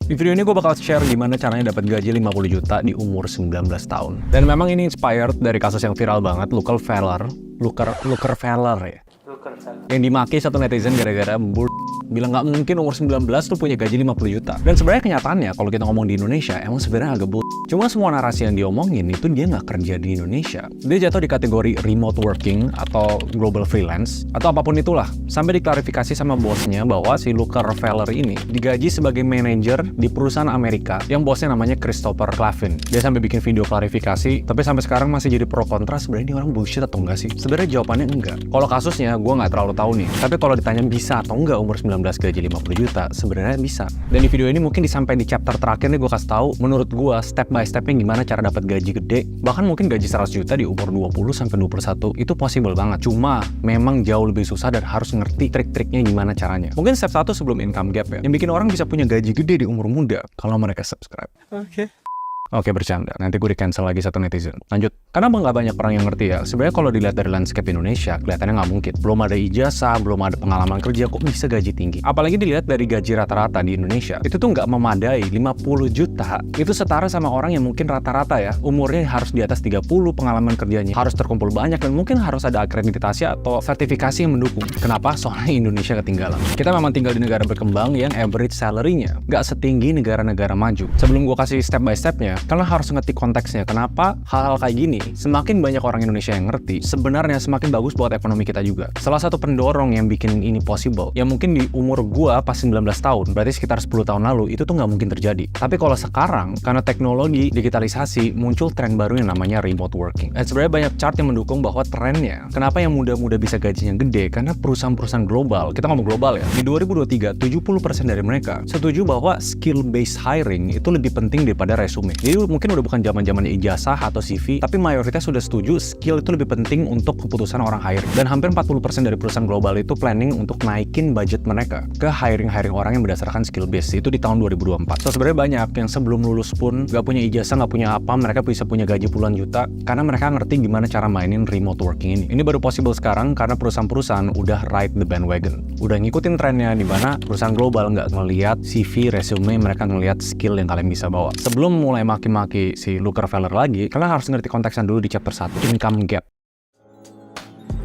Di video ini gue bakal share gimana caranya dapat gaji 50 juta di umur 19 tahun. Dan memang ini inspired dari kasus yang viral banget, Looker Feller ya. Yang dimaki satu netizen gara-gara bilang nggak mungkin umur 19 tuh punya gaji 50 juta. Dan sebenarnya kenyataannya kalau kita ngomong di Indonesia emang sebenarnya agak Cuma semua narasi yang diomongin itu dia nggak kerja di Indonesia. Dia jatuh di kategori remote working atau global freelance atau apapun itulah. Sampai diklarifikasi sama bosnya bahwa si Looker Feller ini digaji sebagai manajer di perusahaan Amerika yang bosnya namanya Christopher Clavin. Dia sampai bikin video klarifikasi, tapi sampai sekarang masih jadi pro kontra sebenarnya ini orang bullshit atau enggak sih? Sebenarnya jawabannya enggak. Kalau kasusnya gue nggak terlalu tahu nih. Tapi kalau ditanya bisa atau enggak umur 19 gaji 50 juta, sebenarnya bisa. Dan di video ini mungkin disampaikan di chapter terakhir nih gue kasih tahu menurut gue step by stepnya gimana cara dapat gaji gede, bahkan mungkin gaji 100 juta di umur 20 sampai 21 itu possible banget. Cuma memang jauh lebih susah dan harus ngerti trik-triknya gimana caranya. Mungkin step 1 sebelum income gap ya. Yang bikin orang bisa punya gaji gede di umur muda kalau mereka subscribe. Oke, bercanda. Nanti gue di-cancel lagi satu netizen. Lanjut. Karena nggak banyak orang yang ngerti ya. Sebenarnya kalau dilihat dari landscape Indonesia, kelihatannya nggak mungkin. Belum ada ijazah, belum ada pengalaman kerja, kok bisa gaji tinggi. Apalagi dilihat dari gaji rata-rata di Indonesia. Itu tuh nggak memadai. 50 juta itu setara sama orang yang mungkin rata-rata ya. Umurnya harus di atas 30, pengalaman kerjanya harus terkumpul banyak, dan mungkin harus ada akreditasi atau sertifikasi yang mendukung. Kenapa? Soalnya Indonesia ketinggalan. Kita memang tinggal di negara berkembang yang average salary-nya nggak setinggi negara-negara maju. Sebelum gue kasih step by step-nya, kalian harus ngerti konteksnya. Kenapa hal-hal kayak gini semakin banyak orang Indonesia yang ngerti, sebenarnya semakin bagus buat ekonomi kita juga. Salah satu pendorong yang bikin ini possible, yang mungkin di umur gua pas 19 tahun, berarti sekitar 10 tahun lalu, itu tuh nggak mungkin terjadi. Tapi kalau sekarang, karena teknologi, digitalisasi, muncul tren baru yang namanya remote working. Dan sebenarnya banyak chart yang mendukung bahwa trennya, kenapa yang muda-muda bisa gajinya gede, karena perusahaan-perusahaan global, kita ngomong global ya, di 2023, 70% dari mereka setuju bahwa skill-based hiring itu lebih penting daripada resume. Jadi mungkin udah bukan zaman-zaman ijazah atau CV, tapi mayoritas sudah setuju skill itu lebih penting untuk keputusan orang hiring. Dan hampir 40% dari perusahaan global itu planning untuk naikin budget mereka ke hiring orang yang berdasarkan skill base. Itu di tahun 2024. So sebenarnya banyak yang sebelum lulus pun gak punya ijazah, gak punya apa, mereka bisa punya gaji puluhan juta karena mereka ngerti gimana cara mainin remote working ini. Ini baru possible sekarang karena perusahaan-perusahaan udah ride the bandwagon. Udah ngikutin trennya di mana perusahaan global nggak ngelihat CV, resume, mereka ngelihat skill yang kalian bisa bawa. Sebelum mulai maki-maki si Looker Feller lagi, kalian harus ngerti konteksnya dulu di chapter 1, income gap.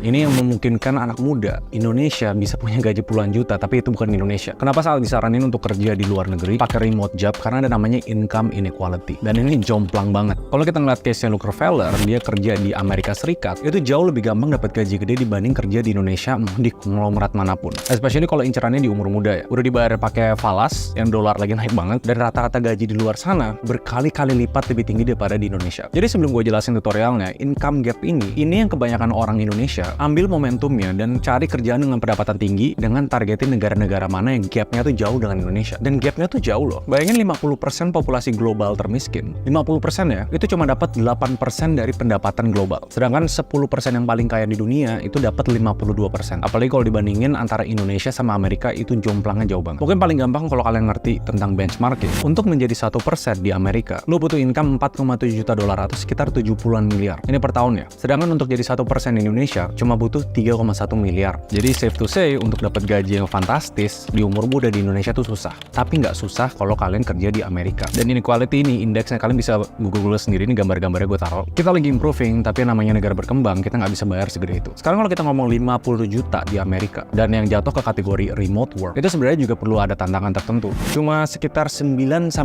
Ini yang memungkinkan anak muda Indonesia bisa punya gaji puluhan juta, tapi itu bukan di Indonesia. Kenapa saat disaranin untuk kerja di luar negeri pakai remote job? Karena ada namanya income inequality. Dan ini jomplang banget. Kalau kita ngeliat case-nya Looker Feller, dia kerja di Amerika Serikat, itu jauh lebih gampang dapat gaji gede dibanding kerja di Indonesia di konglomerat manapun. Especially kalau incerannya di umur muda ya. Udah dibayar pakai falas, yang dolar lagi naik banget, dan rata-rata gaji di luar sana berkali-kali lipat lebih tinggi daripada di Indonesia. Jadi sebelum gue jelasin tutorialnya, income gap ini yang kebanyakan orang Indonesia ambil momentumnya dan cari kerjaan dengan pendapatan tinggi dengan targetin negara-negara mana yang gapnya tuh jauh dengan Indonesia. Dan gapnya tuh jauh loh. Bayangin 50% populasi global termiskin. 50% ya, itu cuma dapat 8% dari pendapatan global. Sedangkan 10% yang paling kaya di dunia itu dapat 52%. Apalagi kalau dibandingin antara Indonesia sama Amerika, itu jomplangnya jauh banget. Mungkin paling gampang kalau kalian ngerti tentang benchmarking. Untuk menjadi 1% di Amerika, lo butuh income 4,7 juta dolar atau sekitar 70-an miliar. Ini per tahun ya. Sedangkan untuk jadi 1% di Indonesia, cuma butuh 3,1 miliar. Jadi safe to say, untuk dapat gaji yang fantastis di umur muda di Indonesia tuh susah. Tapi nggak susah kalau kalian kerja di Amerika. Dan inequality ini, indeksnya kalian bisa google sendiri, ini gambar-gambarnya gue taruh. Kita lagi improving, tapi yang namanya negara berkembang, kita nggak bisa bayar segede itu. Sekarang kalau kita ngomong 50 juta di Amerika, dan yang jatuh ke kategori remote work, itu sebenarnya juga perlu ada tantangan tertentu. Cuma sekitar 9-10%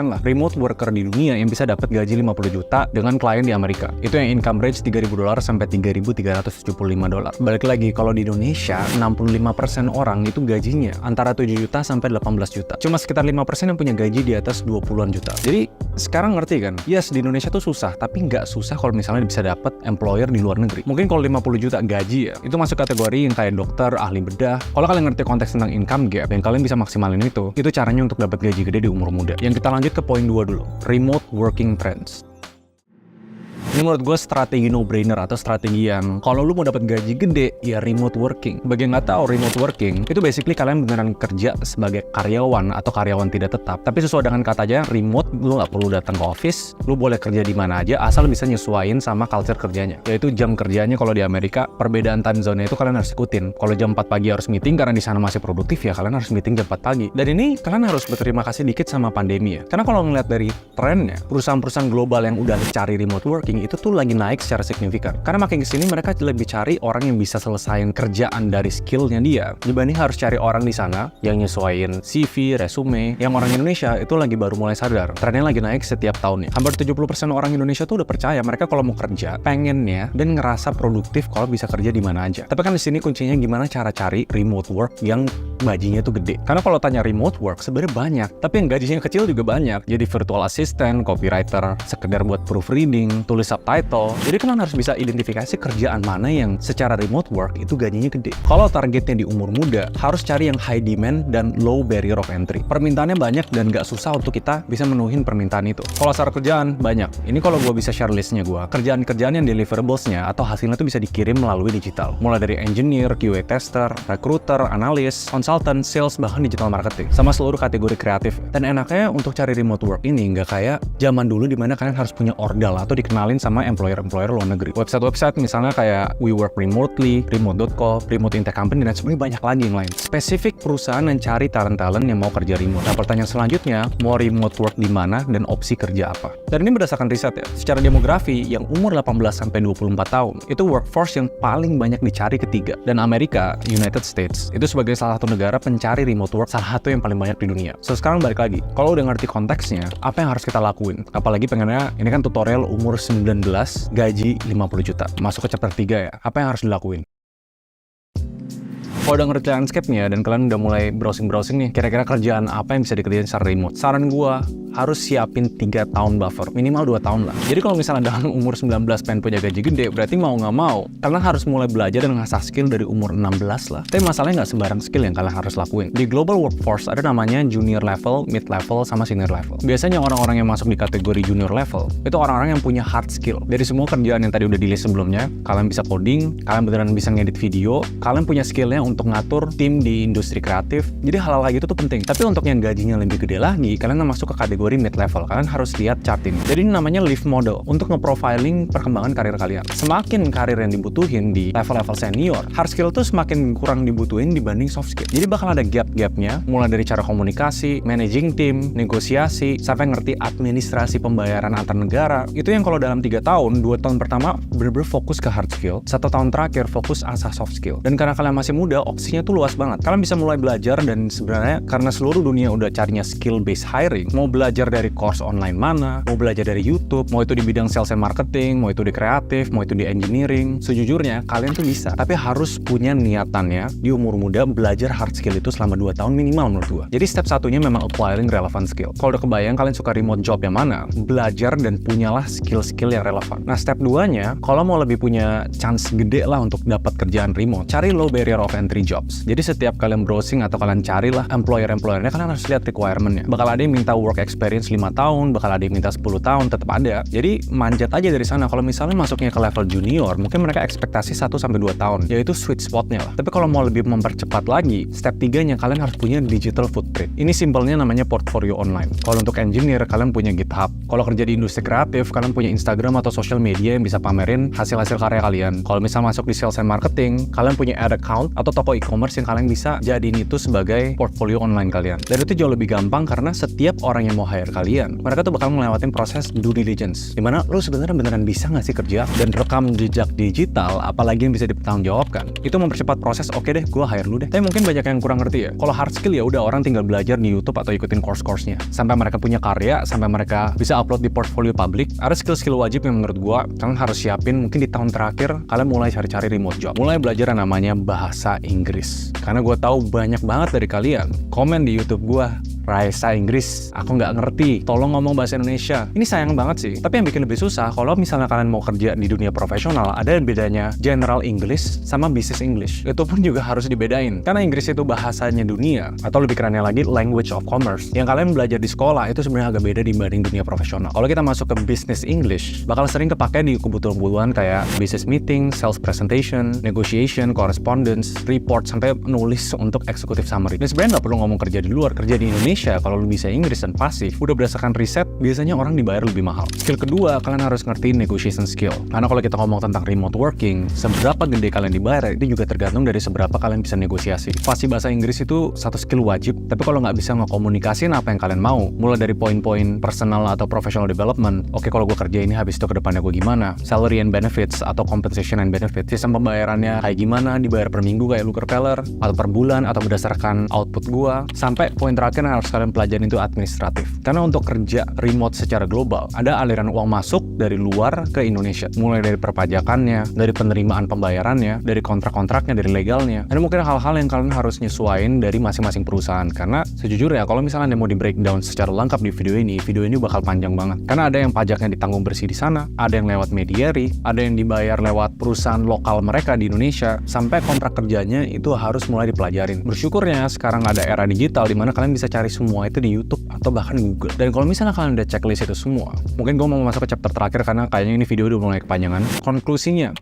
lah remote worker di dunia yang bisa dapat gaji 50 juta dengan klien di Amerika. Itu yang income range $3.000 sampai $3.375. Balik lagi, kalau di Indonesia 65% orang itu gajinya antara 7 juta sampai 18 juta. Cuma sekitar 5% yang punya gaji di atas 20-an juta. Jadi sekarang ngerti kan? Yes, di Indonesia tuh susah, tapi nggak susah kalau misalnya bisa dapat employer di luar negeri. Mungkin kalau 50 juta gaji ya, itu masuk kategori yang kayak dokter, ahli bedah. Kalau kalian ngerti konteks tentang income gap, yang kalian bisa maksimalin itu caranya untuk dapat gaji gede di umur muda. Yang kita lanjut ke poin 2 dulu, remote working trends. Ini menurut gue strategi no-brainer atau strategi yang kalau lu mau dapat gaji gede, ya remote working. Bagi yang nggak tahu, remote working itu basically kalian beneran kerja sebagai karyawan atau karyawan tidak tetap. Tapi sesuai dengan katanya remote, lu nggak perlu datang ke office, lu boleh kerja di mana aja asal bisa nyesuaiin sama culture kerjanya. Yaitu jam kerjanya kalau di Amerika, perbedaan time zone itu kalian harus ikutin. Kalau jam 4 pagi harus meeting karena di sana masih produktif, ya kalian harus meeting jam 4 pagi. Dan ini kalian harus berterima kasih dikit sama pandemi ya. Karena kalau ngeliat dari trennya, perusahaan-perusahaan global yang udah cari remote working itu tuh lagi naik secara signifikan. Karena makin kesini mereka lebih cari orang yang bisa selesain kerjaan dari skillnya dia dibanding harus cari orang di sana yang nyesuaiin CV, resume. Yang orang Indonesia itu lagi baru mulai sadar. Trennya lagi naik setiap tahunnya. Hampir 70% orang Indonesia tuh udah percaya mereka kalau mau kerja pengennya dan ngerasa produktif kalau bisa kerja di mana aja. Tapi kan di sini kuncinya gimana cara cari remote work yang gajinya tuh gede. Karena kalau tanya remote work sebenarnya banyak, tapi yang gajinya kecil juga banyak. Jadi virtual assistant, copywriter, sekedar buat proofreading, tulis subtitle. Jadi kalian harus bisa identifikasi kerjaan mana yang secara remote work itu gajinya gede. Kalau targetnya di umur muda, harus cari yang high demand dan low barrier of entry. Permintaannya banyak dan gak susah untuk kita bisa menuhin permintaan itu. Kalau secara kerjaan banyak. Ini kalau gue bisa share listnya gue, kerjaan-kerjaan yang deliverables-nya atau hasilnya tuh bisa dikirim melalui digital. Mulai dari engineer, QA tester, recruiter, analis, consultant, sales, bahkan digital marketing. Sama seluruh kategori kreatif. Dan enaknya untuk cari remote work ini nggak kayak zaman dulu di mana kalian harus punya ordal atau dikenalin sama employer-employer luar negeri. Website-website misalnya kayak We Work Remotely, Remote.co, Remote Intake Company, dan sebenarnya banyak lagi yang lain. Spesifik perusahaan yang cari talent-talent yang mau kerja remote. Nah, pertanyaan selanjutnya, mau remote work di mana dan opsi kerja apa? Dan ini berdasarkan riset ya. Secara demografi, yang umur 18-24 tahun, itu workforce yang paling banyak dicari ketiga. Dan Amerika, United States, itu sebagai salah satu negara pencari remote work, salah satu yang paling banyak di dunia. So, sekarang balik lagi. Kalau udah ngerti konteksnya, apa yang harus kita lakuin? Apalagi pengennya, ini kan tutorial umur 19, gaji 50 juta. Masuk ke chapter 3 ya. Apa yang harus dilakuin? Kalau udah ngerti landscape-nya dan kalian udah mulai browsing-browsing nih, kira-kira kerjaan apa yang bisa dikerjain secara remote? Saran gua, harus siapin 3 tahun buffer, minimal 2 tahun lah. Jadi kalau misalnya dalam umur 19 pengen punya gaji gede, berarti mau nggak mau, kalian harus mulai belajar dan ngasah skill dari umur 16 lah. Tapi masalahnya nggak sembarang skill yang kalian harus lakuin. Di global workforce ada namanya junior level, mid level, sama senior level. Biasanya orang-orang yang masuk di kategori junior level, itu orang-orang yang punya hard skill. Dari semua kerjaan yang tadi udah di list sebelumnya, kalian bisa coding, kalian beneran bisa ngedit video, kalian punya skillnya untuk ngatur tim di industri kreatif. Jadi hal-hal kayak gitu tuh penting. Tapi untuk yang gajinya lebih gede lagi, kalian masuk ke kategori mid level. Kalian harus lihat chart ini. Jadi ini namanya lift model untuk nge-profiling perkembangan karir kalian. Semakin karir yang dibutuhin di level-level senior, hard skill tuh semakin kurang dibutuhin dibanding soft skill. Jadi bakal ada gap-gapnya, mulai dari cara komunikasi, managing tim, negosiasi, sampai ngerti administrasi pembayaran antar negara. Itu yang kalau dalam 3 tahun, 2 tahun pertama bener-bener fokus ke hard skill, 1 tahun terakhir fokus asah soft skill. Dan karena kalian masih muda, opsinya tuh luas banget. Kalian bisa mulai belajar dan sebenarnya karena seluruh dunia udah carinya skill based hiring, mau belajar dari course online mana, mau belajar dari YouTube, mau itu di bidang sales and marketing, mau itu di kreatif, mau itu di engineering. Sejujurnya kalian tuh bisa, tapi harus punya niatannya di umur muda belajar hard skill itu selama 2 tahun minimal menurut gua. Jadi step satunya memang acquiring relevant skill. Kalau udah kebayang kalian suka remote job yang mana, belajar dan punyalah skill-skill yang relevan. Nah step 2-nya, kalau mau lebih punya chance gede lah untuk dapat kerjaan remote, cari low barrier of entry jobs. Jadi setiap kalian browsing atau kalian carilah employer-employernya, kalian harus lihat requirement-nya. Bakal ada yang minta work experience 5 tahun, bakal ada yang minta 10 tahun, tetap ada. Jadi manjat aja dari sana. Kalau misalnya masuknya ke level junior, mungkin mereka ekspektasi 1-2 tahun, yaitu sweet spot-nya lah. Tapi kalau mau lebih mempercepat lagi, step 3-nya kalian harus punya digital footprint. Ini simpelnya namanya portfolio online. Kalau untuk engineer, kalian punya GitHub. Kalau kerja di industri kreatif, kalian punya Instagram atau social media yang bisa pamerin hasil-hasil karya kalian. Kalau misalnya masuk di sales and marketing, kalian punya ad account atau toko e-commerce yang kalian bisa jadiin itu sebagai portfolio online kalian. Dan itu jauh lebih gampang karena setiap orang yang mau hire kalian, mereka tuh bakal ngelewatin proses due diligence, dimana lu sebenarnya beneran bisa nggak sih kerja dan rekam jejak digital, apalagi yang bisa dipertanggungjawabkan. Itu mempercepat proses. Oke deh, gue hire lu deh. Tapi mungkin banyak yang kurang ngerti ya. Kalau hard skill ya udah orang tinggal belajar di YouTube atau ikutin course-course-nya sampai mereka punya karya, sampai mereka bisa upload di portfolio publik. Ada skill-skill wajib yang menurut gue kalian harus siapin. Mungkin di tahun terakhir kalian mulai cari-cari remote job, mulai belajar yang namanya bahasa Inggris. Karena gue tahu banyak banget dari kalian komen di YouTube gue, Raisa Inggris, aku nggak ngerti, tolong ngomong bahasa Indonesia. Ini sayang banget sih. Tapi yang bikin lebih susah, kalau misalnya kalian mau kerja di dunia profesional, ada yang bedanya General English sama Business English. Itu pun juga harus dibedain. Karena Inggris itu bahasanya dunia, atau lebih kerennya lagi, language of commerce. Yang kalian belajar di sekolah itu sebenarnya agak beda dibanding dunia profesional. Kalau kita masuk ke Business English, bakal sering kepake di kebutuhan-kebutuhan kayak business meeting, sales presentation, negotiation, correspondence, report, sampai nulis untuk executive summary. Dan sebenarnya nggak perlu ngomong kerja di luar, kerja di Indonesia kalau lu bisa Inggris dan pasif, udah berdasarkan riset, biasanya orang dibayar lebih mahal. Skill kedua, kalian harus ngerti negotiation skill. Karena kalau kita ngomong tentang remote working, seberapa gede kalian dibayar, itu juga tergantung dari seberapa kalian bisa negosiasi. Fasih bahasa Inggris itu satu skill wajib, tapi kalau nggak bisa ngekomunikasiin apa yang kalian mau, mulai dari poin-poin personal atau professional development, oke kalau gue kerja ini habis itu ke depannya gue gimana, salary and benefits atau compensation and benefits, sistem pembayarannya kayak gimana, dibayar per minggu kayak Lookerfeller, atau per bulan, atau berdasarkan output gue, sampai poin terakhir yang harus kalian pelajarin itu administratif. Karena untuk kerja remote secara global, ada aliran uang masuk dari luar ke Indonesia, mulai dari perpajakannya, dari penerimaan pembayarannya, dari kontrak-kontraknya, dari legalnya. Ada mungkin hal-hal yang kalian harus nyesuaiin dari masing-masing perusahaan. Karena sejujurnya kalau misalnya mau di breakdown secara lengkap di video ini bakal panjang banget. Karena ada yang pajaknya ditanggung bersih di sana, ada yang lewat mediary, ada yang dibayar lewat perusahaan lokal mereka di Indonesia, sampai kontrak kerjanya itu harus mulai dipelajarin. Bersyukurnya sekarang ada era digital di mana kalian bisa cari semua itu di YouTube atau bahkan Google. Dan kalau misalnya kalian udah checklist itu semua, mungkin gue mau masuk ke chapter terakhir karena kayaknya ini video udah mulai kepanjangan. Konklusinya,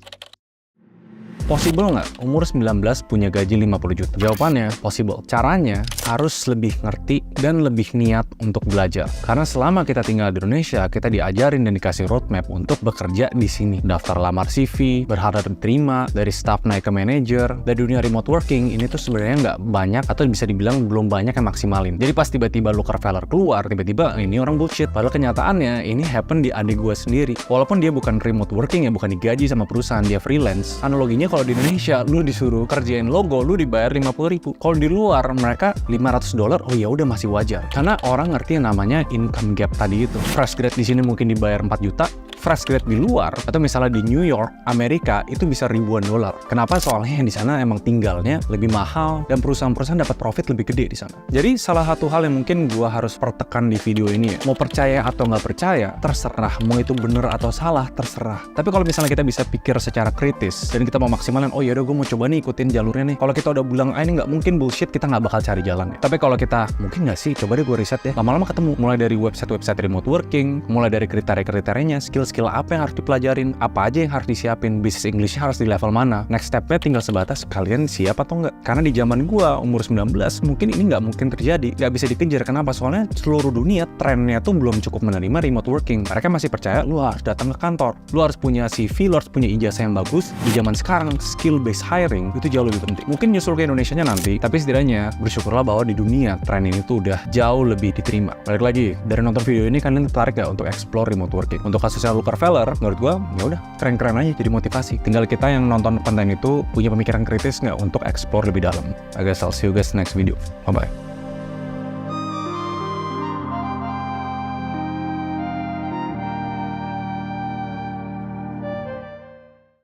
possible nggak umur 19 punya gaji 50 juta? Jawabannya, possible. Caranya, harus lebih ngerti dan lebih niat untuk belajar. Karena selama kita tinggal di Indonesia, kita diajarin dan dikasih roadmap untuk bekerja di sini. Daftar lamar CV, berharap diterima, dari staff naik ke manager. Dari dunia remote working, ini tuh sebenarnya nggak banyak, atau bisa dibilang belum banyak yang maksimalin. Jadi pas tiba-tiba Lookerfeller keluar, tiba-tiba ini orang bullshit. Padahal kenyataannya, ini happen di adik gue sendiri. Walaupun dia bukan remote working ya, bukan digaji sama perusahaan, dia freelance. Analoginya kalau di Indonesia, lu disuruh kerjain logo, lu dibayar 50.000. Kalau di luar mereka $500, oh ya udah masih wajar. Karena orang ngerti yang namanya income gap tadi itu. Fresh grad di sini mungkin dibayar 4 juta, fresh grad di luar atau misalnya di New York, Amerika itu bisa ribuan dolar. Kenapa? Soalnya yang di sana emang tinggalnya lebih mahal dan perusahaan-perusahaan dapat profit lebih gede di sana. Jadi salah satu hal yang mungkin gua harus pertekan di video ini ya, mau percaya atau nggak percaya terserah, mau itu bener atau salah terserah. Tapi kalau misalnya kita bisa pikir secara kritis dan kita mau maksimalin, oh ya udah gue mau coba nih ikutin jalurnya nih. Kalau kita udah bilang ini nggak mungkin bullshit, kita nggak bakal cari jalannya. Tapi kalau kita mungkin nggak sih, coba deh gue riset ya. Lama-lama ketemu. Mulai dari website remote working, mulai dari kriteria-kriterianya, skill-skill apa yang harus dipelajarin, apa aja yang harus disiapin, business English-nya harus di level mana. Next step-nya tinggal sebatas kalian siap atau nggak. Karena di zaman gue umur 19 mungkin ini nggak mungkin terjadi, nggak bisa dikejar. Kenapa? Soalnya seluruh dunia trennya tuh belum cukup menerima remote working. Mereka masih percaya lu harus datang ke kantor, lu harus punya CV, lu harus punya ijazah yang bagus. Di zaman sekarang skill based hiring itu jauh lebih penting. Mungkin nyusul ke Indonesianya nanti, tapi setidaknya bersyukurlah bahwa di dunia tren ini tuh udah jauh lebih diterima. Balik lagi, dari nonton video ini kalian tertarik gak untuk explore remote working? Untuk kasusnya Lookerfeller, menurut gua ya udah keren-keren aja, jadi motivasi. Tinggal kita yang nonton konten itu punya pemikiran kritis nggak untuk explore lebih dalam. I guess I'll see you guys next video. Bye bye.